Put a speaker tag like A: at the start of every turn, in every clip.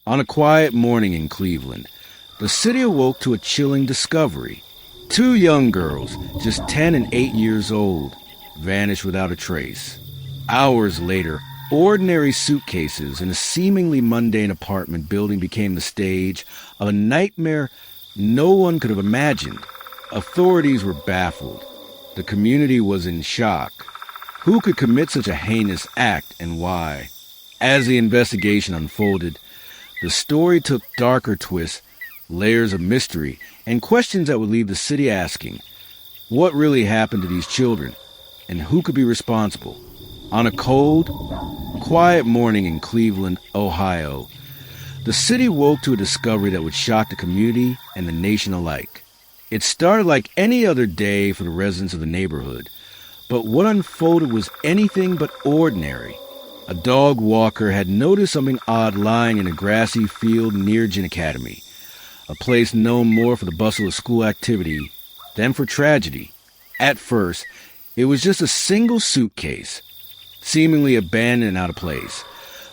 A: On a quiet morning in Cleveland, the city awoke to a chilling discovery. Two young girls, just 10 and 8 years old, vanished without a trace. Hours later, ordinary suitcases in a seemingly mundane apartment building became the stage of a nightmare no one could have imagined. Authorities were baffled. The community was in shock. Who could commit such a heinous act and why? As the investigation unfolded, the story took darker twists, layers of mystery, and questions that would leave the city asking, what really happened to these children, and who could be responsible? On a cold, quiet morning in Cleveland, Ohio, the city woke to a discovery that would shock the community and the nation alike. It started like any other day for the residents of the neighborhood, but what unfolded was anything but ordinary. A dog walker had noticed something odd lying in a grassy field near Gin Academy, a place known more for the bustle of school activity than for tragedy. At first, it was just a single suitcase, seemingly abandoned and out of place,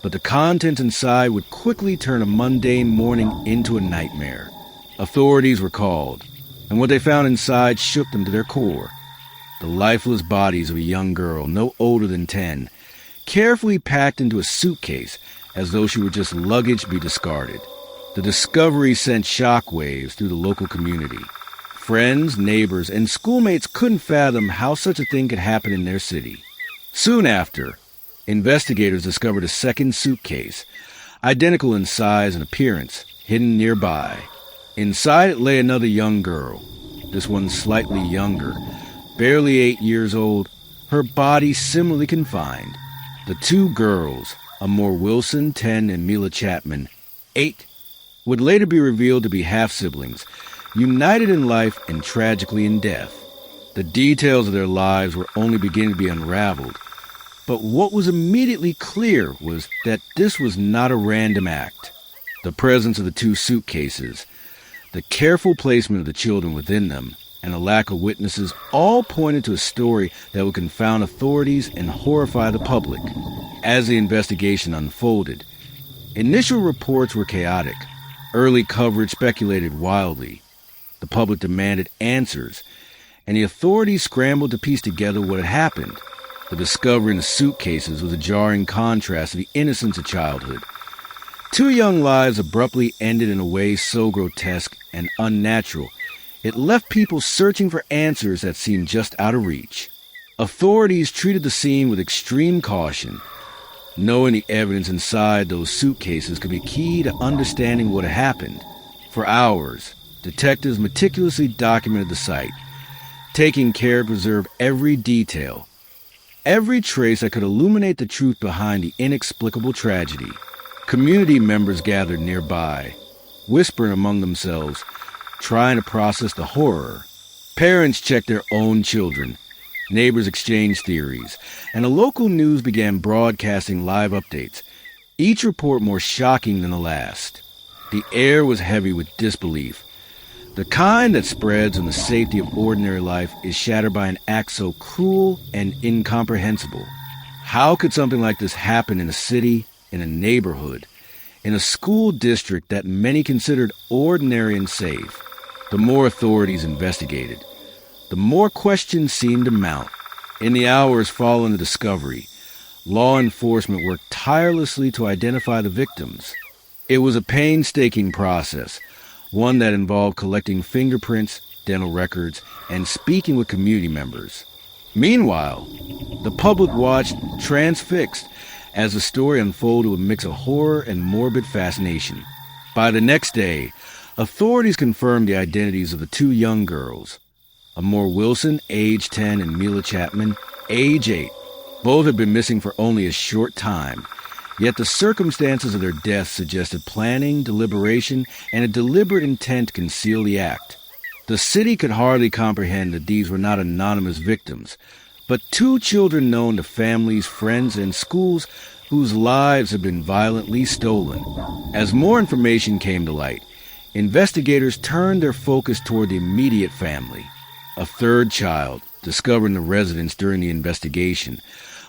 A: but the contents inside would quickly turn a mundane morning into a nightmare. Authorities were called, and what they found inside shook them to their core. The lifeless bodies of a young girl, no older than 10, carefully packed into a suitcase as though she were just luggage to be discarded. The discovery sent shockwaves through the local community. Friends, neighbors, and schoolmates couldn't fathom how such a thing could happen in their city. Soon after, investigators discovered a second suitcase, identical in size and appearance, hidden nearby. Inside it lay another young girl, this one slightly younger, barely 8 years old, her body similarly confined. The two girls, Amor Wilson, 10, and Mila Chapman, 8, would later be revealed to be half-siblings, united in life and tragically in death. The details of their lives were only beginning to be unraveled, but what was immediately clear was that this was not a random act. The presence of the two suitcases, the careful placement of the children within them, and a lack of witnesses all pointed to a story that would confound authorities and horrify the public. As the investigation unfolded, initial reports were chaotic. Early coverage speculated wildly. The public demanded answers, and the authorities scrambled to piece together what had happened. The discovery in the suitcases was a jarring contrast to the innocence of childhood. Two young lives abruptly ended in a way so grotesque and unnatural, it left people searching for answers that seemed just out of reach. Authorities treated the scene with extreme caution. Knowing the evidence inside those suitcases could be key to understanding what had happened. For hours, detectives meticulously documented the site, taking care to preserve every detail, every trace that could illuminate the truth behind the inexplicable tragedy. Community members gathered nearby, whispering among themselves, trying to process the horror. Parents checked their own children. Neighbors exchanged theories, and the local news began broadcasting live updates, each report more shocking than the last. The air was heavy with disbelief. The kind that spreads when the safety of ordinary life is shattered by an act so cruel and incomprehensible. How could something like this happen in a city, in a neighborhood, in a school district that many considered ordinary and safe? The more authorities investigated, the more questions seemed to mount. In the hours following the discovery, law enforcement worked tirelessly to identify the victims. It was a painstaking process, one that involved collecting fingerprints, dental records, and speaking with community members. Meanwhile, the public watched transfixed as the story unfolded with a mix of horror and morbid fascination. By the next day, authorities confirmed the identities of the two young girls, Amor Wilson, age 10, and Mila Chapman, age 8. Both had been missing for only a short time, yet the circumstances of their deaths suggested planning, deliberation, and a deliberate intent to conceal the act. The city could hardly comprehend that these were not anonymous victims, but two children known to families, friends, and schools whose lives had been violently stolen. As more information came to light, investigators turned their focus toward the immediate family. A third child, discovered in the residence during the investigation,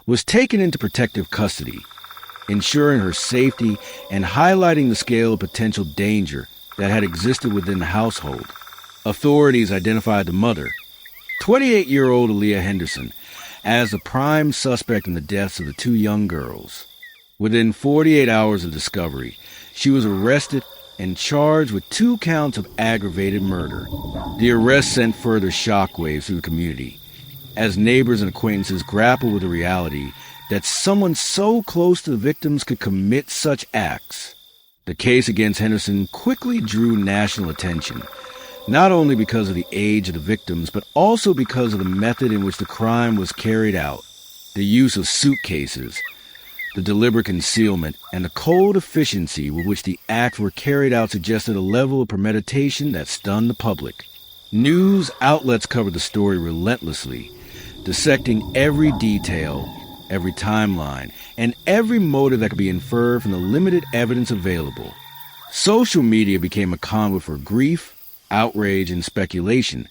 A: was taken into protective custody. ensuring her safety and highlighting the scale of potential danger that had existed within the household. Authorities identified the mother, 28-year-old Aaliyah Henderson, as the prime suspect in the deaths of the two young girls. Within 48 hours of discovery, she was arrested and charged with 2 counts of aggravated murder. The arrest sent further shockwaves through the community, as neighbors and acquaintances grappled with the reality that someone so close to the victims could commit such acts. The case against Henderson quickly drew national attention, not only because of the age of the victims, but also because of the method in which the crime was carried out. The use of suitcases, the deliberate concealment, and the cold efficiency with which the acts were carried out suggested a level of premeditation that stunned the public. News outlets covered the story relentlessly, dissecting every detail, every timeline, and every motive that could be inferred from the limited evidence available. Social media became a conduit for grief, outrage, and speculation,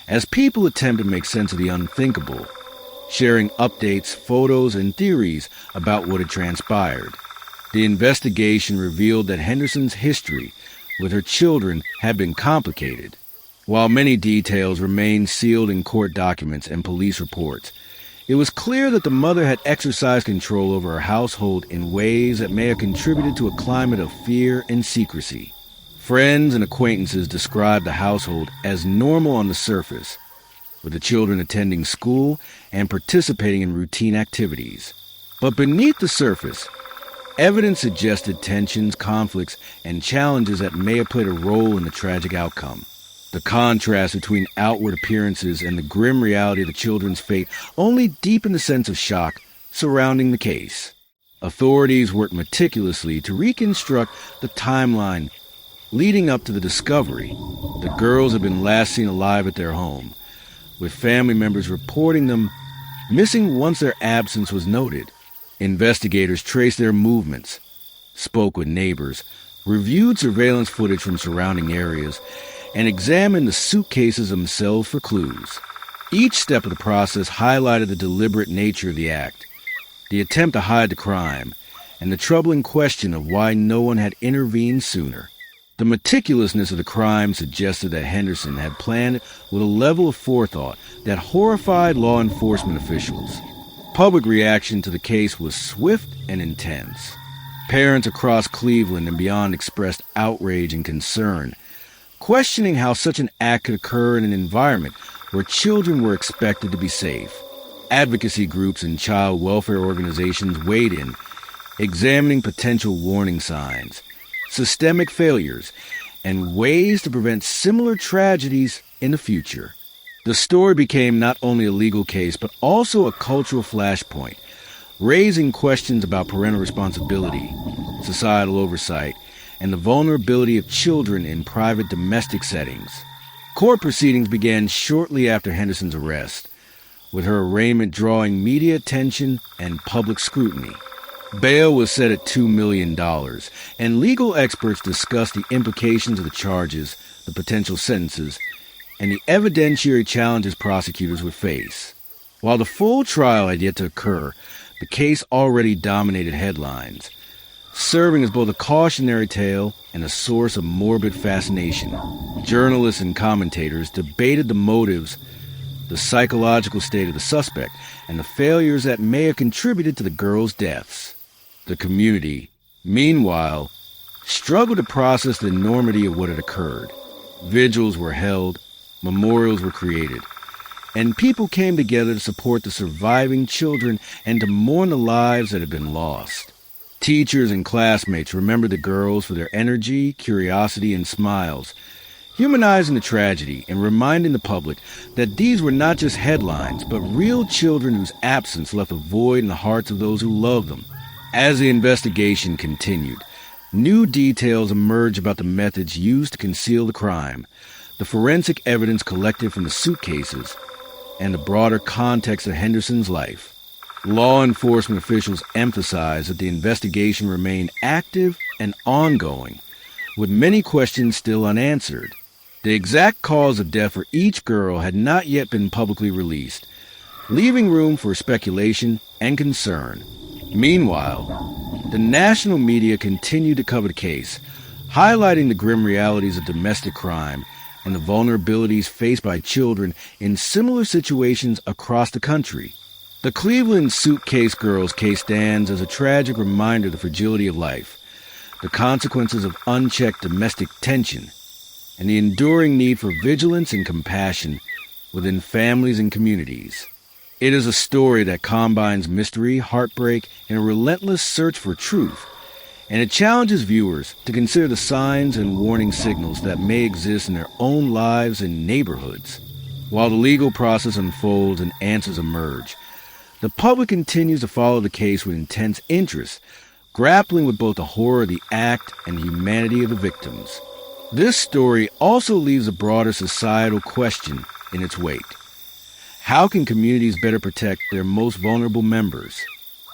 A: as people attempted to make sense of the unthinkable, sharing updates, photos, and theories about what had transpired. The investigation revealed that Henderson's history with her children had been complicated. While many details remained sealed in court documents and police reports, it was clear that the mother had exercised control over her household in ways that may have contributed to a climate of fear and secrecy. Friends and acquaintances described the household as normal on the surface, with the children attending school and participating in routine activities. But beneath the surface, evidence suggested tensions, conflicts, and challenges that may have played a role in the tragic outcome. The contrast between outward appearances and the grim reality of the children's fate only deepened the sense of shock surrounding the case. Authorities worked meticulously to reconstruct the timeline leading up to the discovery. The girls had been last seen alive at their home, with family members reporting them missing once their absence was noted. Investigators traced their movements, spoke with neighbors, reviewed surveillance footage from surrounding areas, and examined the suitcases themselves for clues. Each step of the process highlighted the deliberate nature of the act, the attempt to hide the crime, and the troubling question of why no one had intervened sooner. The meticulousness of the crime suggested that Henderson had planned it with a level of forethought that horrified law enforcement officials. Public reaction to the case was swift and intense. Parents across Cleveland and beyond expressed outrage and concern, questioning how such an act could occur in an environment where children were expected to be safe. Advocacy groups and child welfare organizations weighed in, examining potential warning signs, systemic failures, and ways to prevent similar tragedies in the future. The story became not only a legal case, but also a cultural flashpoint, raising questions about parental responsibility, societal oversight, and the vulnerability of children in private domestic settings. Court proceedings began shortly after Henderson's arrest, with her arraignment drawing media attention and public scrutiny. Bail was set at $2 million, and legal experts discussed the implications of the charges, the potential sentences, and the evidentiary challenges prosecutors would face. While the full trial had yet to occur, the case already dominated headlines, serving as both a cautionary tale and a source of morbid fascination. Journalists and commentators debated the motives, the psychological state of the suspect, and the failures that may have contributed to the girls' deaths. The community, meanwhile, struggled to process the enormity of what had occurred. Vigils were held, memorials were created, and people came together to support the surviving children and to mourn the lives that had been lost. Teachers and classmates remembered the girls for their energy, curiosity, and smiles, humanizing the tragedy and reminding the public that these were not just headlines, but real children whose absence left a void in the hearts of those who loved them. As the investigation continued, new details emerged about the methods used to conceal the crime, the forensic evidence collected from the suitcases, and the broader context of Henderson's life. Law enforcement officials emphasized that the investigation remained active and ongoing, with many questions still unanswered. The exact cause of death for each girl had not yet been publicly released, leaving room for speculation and concern. Meanwhile, The national media continued to cover the case, highlighting the grim realities of domestic crime and the vulnerabilities faced by children in similar situations across the country. The Cleveland Suitcase Girls case stands as a tragic reminder of the fragility of life, the consequences of unchecked domestic tension, and the enduring need for vigilance and compassion within families and communities. It is a story that combines mystery, heartbreak, and a relentless search for truth, and it challenges viewers to consider the signs and warning signals that may exist in their own lives and neighborhoods. While the legal process unfolds and answers emerge, the public continues to follow the case with intense interest, grappling with both the horror of the act and the humanity of the victims. This story also leaves a broader societal question in its wake. How can communities better protect their most vulnerable members?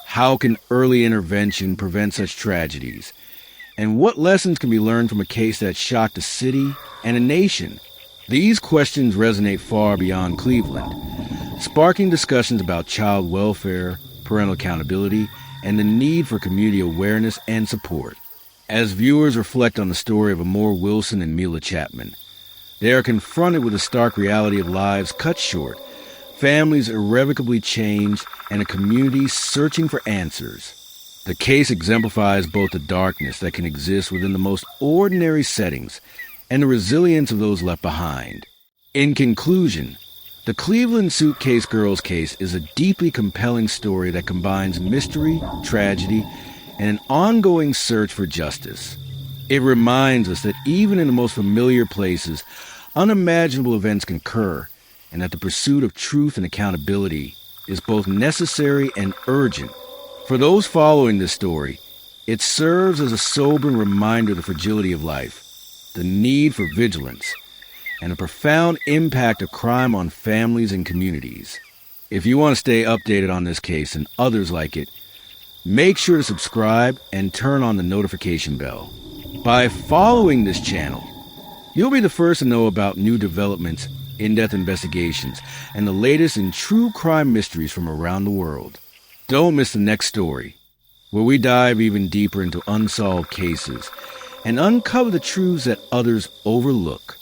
A: How can early intervention prevent such tragedies? And what lessons can be learned from a case that shocked a city and a nation? These questions resonate far beyond Cleveland, sparking discussions about child welfare, parental accountability, and the need for community awareness and support. As viewers reflect on the story of Amor Wilson and Mila Chapman, they are confronted with the stark reality of lives cut short, families irrevocably changed, and a community searching for answers. The case exemplifies both the darkness that can exist within the most ordinary settings and the resilience of those left behind. In conclusion, the Cleveland Suitcase Girls case is a deeply compelling story that combines mystery, tragedy, and an ongoing search for justice. It reminds us that even in the most familiar places, unimaginable events can occur, and that the pursuit of truth and accountability is both necessary and urgent. For those following this story, it serves as a sobering reminder of the fragility of life, the need for vigilance, and the profound impact of crime on families and communities. If you want to stay updated on this case and others like it, make sure to subscribe and turn on the notification bell. By following this channel, you'll be the first to know about new developments, in-depth investigations, and the latest in true crime mysteries from around the world. Don't miss the next story, where we dive even deeper into unsolved cases and uncover the truths that others overlook.